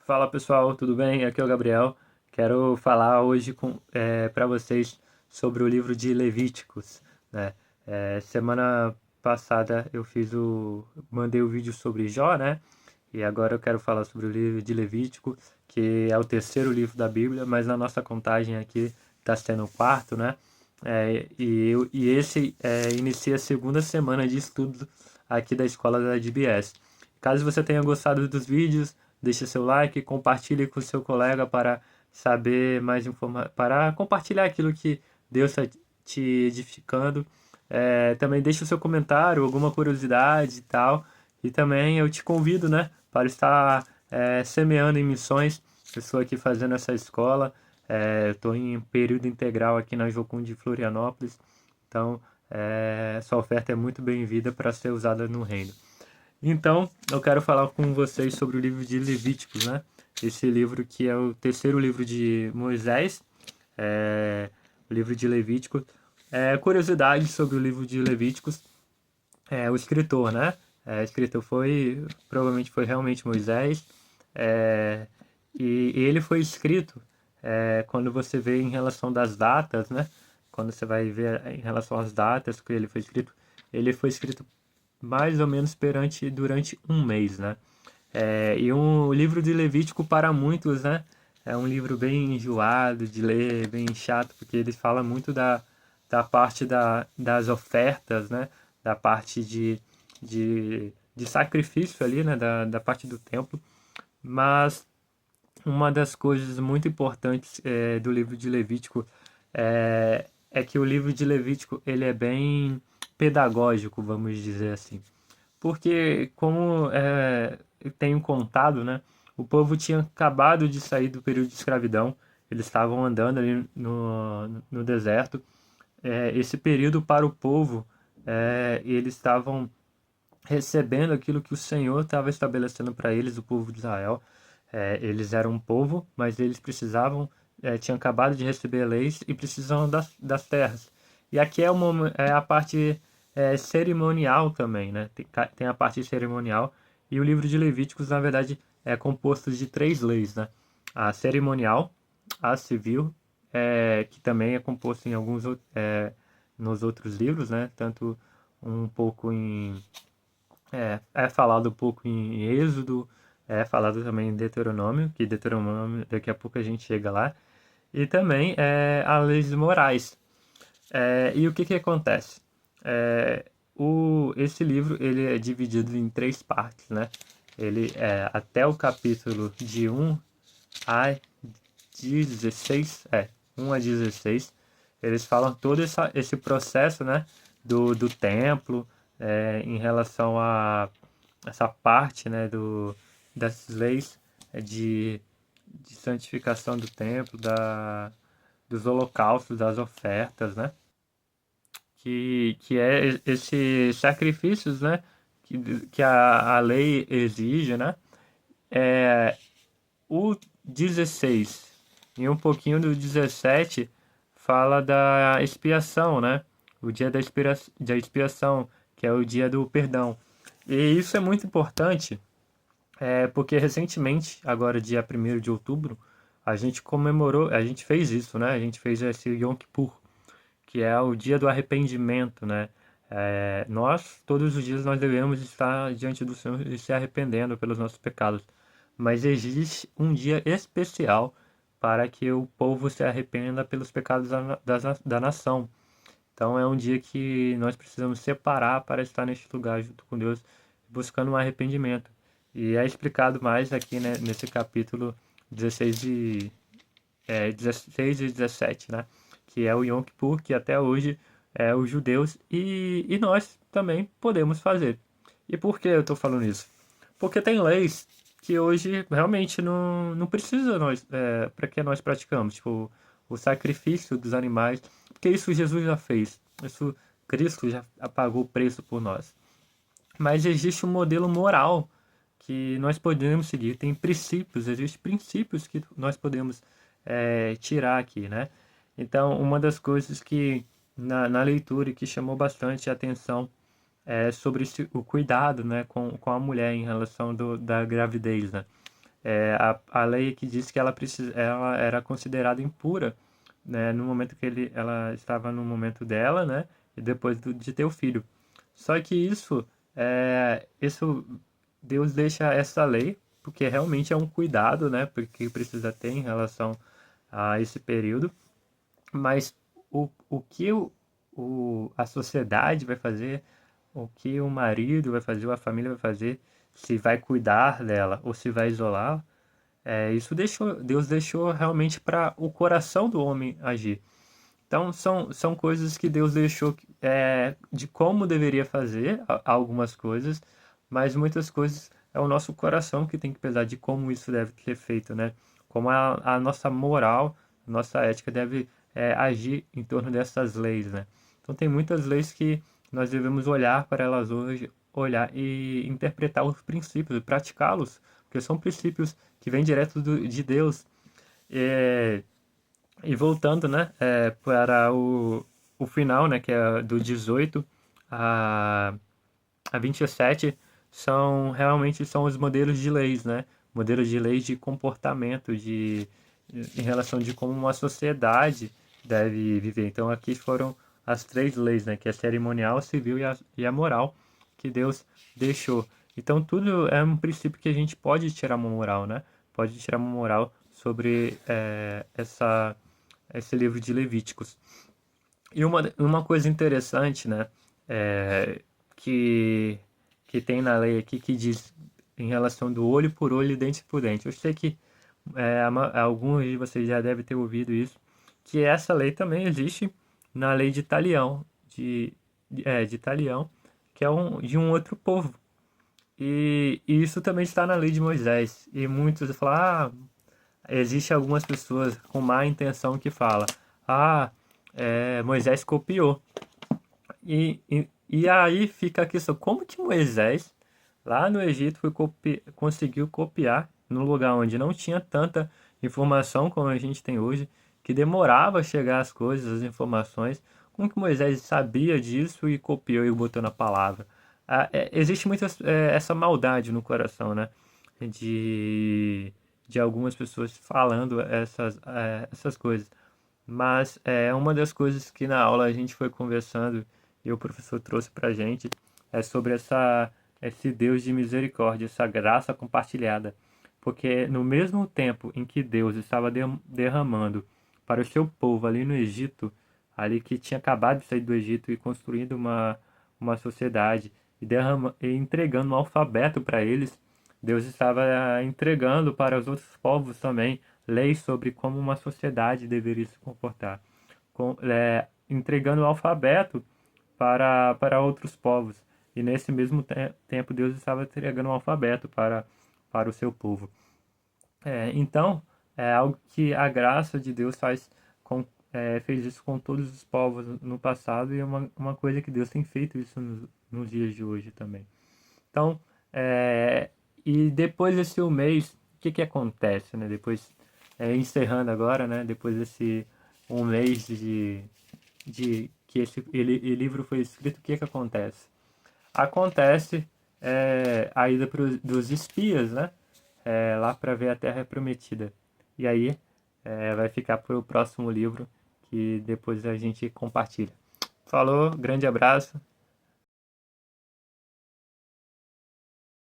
Fala pessoal, tudo bem? Aqui é o Gabriel. Quero falar hoje para vocês sobre o livro de Levíticos, né? Semana passada mandei o vídeo sobre Jó, né? E agora eu quero falar sobre o livro de Levítico, que é o terceiro livro da Bíblia, mas na nossa contagem aqui está sendo o quarto, né? E esse inicia a segunda semana de estudo aqui da escola da DBS. Caso você tenha gostado dos vídeos, deixe seu like, compartilhe com seu colega para saber mais para compartilhar aquilo que Deus está te edificando. Também deixe o seu comentário, alguma curiosidade e tal. E também eu te convido, né, para estar semeando em missões. Eu estou aqui fazendo essa escola. Estou em período integral aqui na Jocum de Florianópolis. Então, essa oferta é muito bem-vinda para ser usada no reino. Então, eu quero falar com vocês sobre o livro de Levíticos, né? Esse livro que é o terceiro livro de Moisés, o livro de Levíticos. Curiosidade sobre o livro de Levíticos, o escritor, né? O escritor provavelmente foi realmente Moisés, é, e ele foi escrito, quando você vê em relação das datas, né? Quando você vai ver em relação às datas que ele foi escrito mais ou menos durante um mês, né? E o livro de Levítico para muitos, né? É um livro bem enjoado de ler, bem chato, porque ele fala muito da parte das ofertas, né? Da parte de sacrifício ali, né? Da parte do templo. Mas uma das coisas muito importantes do livro de Levítico é que o livro de Levítico ele é bem pedagógico, vamos dizer assim. Porque, como eu tenho contado, né, o povo tinha acabado de sair do período de escravidão, eles estavam andando ali no deserto. Esse período para o povo, eles estavam recebendo aquilo que o Senhor estava estabelecendo para eles, o povo de Israel. Eles eram um povo, mas eles tinham acabado de receber leis e precisavam das terras. E aqui é a parte cerimonial também, né? Tem a parte cerimonial e o livro de Levíticos, na verdade, é composto de três leis, né? A cerimonial, a civil, que também é composto nos outros livros, né? Tanto um pouco é falado um pouco em Êxodo, é falado também em Deuteronômio, que Deuteronômio daqui a pouco a gente chega lá, e também as leis morais. E o que acontece? Esse livro ele é dividido em três partes, né? Ele é até o capítulo de 1 a 16, 1 a 16, eles falam todo esse processo, né, do templo, em relação a essa parte, né, das leis de santificação do templo, dos holocaustos, das ofertas, né, que é esses sacrifícios, né, que a lei exige, né. O 16 e um pouquinho do 17 fala da expiação, né? O dia da expiação, que é o dia do perdão. E isso é muito importante, porque recentemente, agora dia 1º de outubro, a gente fez isso, né? A gente fez esse Yom Kippur, que é o dia do arrependimento, né? Todos os dias, nós devemos estar diante do Senhor e se arrependendo pelos nossos pecados. Mas existe um dia especial para que o povo se arrependa pelos pecados da nação. Então é um dia que nós precisamos separar para estar neste lugar junto com Deus, buscando um arrependimento. E é explicado mais aqui, né, nesse capítulo 16 16 e 17, né? Que é o Yom Kippur, que até hoje os judeus e nós também podemos fazer. E por que eu estou falando isso? Porque tem leis que hoje realmente não precisa para que nós praticamos, tipo o sacrifício dos animais, porque isso Jesus já fez, isso Cristo já pagou o preço por nós. Mas existe um modelo moral que nós podemos seguir. Existem princípios que nós podemos tirar aqui, né? Então, uma das coisas que na leitura que chamou bastante a atenção é sobre o cuidado, né, com a mulher em relação da gravidez, né? A lei que diz que ela era considerada impura, né, no momento que ela estava no momento dela, né, e depois de ter o filho. Só que isso Deus deixa essa lei porque realmente é um cuidado, né, porque precisa ter em relação a esse período, mas o que a sociedade vai fazer, o que o marido vai fazer, ou a família vai fazer, se vai cuidar dela ou se vai isolar, Deus deixou realmente para o coração do homem agir. Então, são coisas que Deus deixou de como deveria fazer algumas coisas, mas muitas coisas é o nosso coração que tem que pesar de como isso deve ser feito, né? Como a nossa moral, a nossa ética deve agir em torno dessas leis, né? Então, tem muitas leis que nós devemos olhar para elas hoje, olhar e interpretar os princípios, e praticá-los, porque são princípios que vêm direto de Deus. É, e voltando, né, para o final, né, que é do 18 a, a 27, realmente são os modelos de leis, né? Modelos de leis de comportamento, em relação de como uma sociedade deve viver. Então aqui foram as três leis, né, que é a cerimonial, a civil e a moral, que Deus deixou. Então tudo é um princípio que a gente pode tirar uma moral, né? Pode tirar uma moral sobre esse livro de Levíticos. E uma coisa interessante, né, é, que, que tem na lei aqui que diz em relação do olho por olho e dente por dente. Eu sei que alguns de vocês já devem ter ouvido isso, que essa lei também existe na lei de Talião, de Talião, que é de um outro povo. E isso também está na lei de Moisés. E muitos falam, existe algumas pessoas com má intenção que falam, Moisés copiou. E aí fica a questão, como que Moisés, lá no Egito, conseguiu copiar num lugar onde não tinha tanta informação como a gente tem hoje, que demorava a chegar as coisas, as informações, como que Moisés sabia disso e copiou e botou na palavra? Existe muita essa maldade no coração, né? De algumas pessoas falando essas coisas. Mas uma das coisas que na aula a gente foi conversando e o professor trouxe para a gente é sobre esse Deus de misericórdia, essa graça compartilhada. Porque no mesmo tempo em que Deus estava derramando para o seu povo ali no Egito, ali que tinha acabado de sair do Egito e construindo uma sociedade e entregando um alfabeto para eles, Deus estava entregando para os outros povos também leis sobre como uma sociedade deveria se comportar, entregando o alfabeto para outros povos. E nesse mesmo tempo, Deus estava entregando o alfabeto para o seu povo. Então, é algo que a graça de Deus fez isso com todos os povos no passado e é uma coisa que Deus tem feito isso nos dias de hoje também. Então, e depois desse um mês, o que acontece, né? Depois, encerrando agora, né? Depois desse um mês de que esse livro foi escrito, o que acontece? Acontece a ida dos espias, né? Lá para ver a Terra Prometida. E aí vai ficar para o próximo livro que depois a gente compartilha. Falou, grande abraço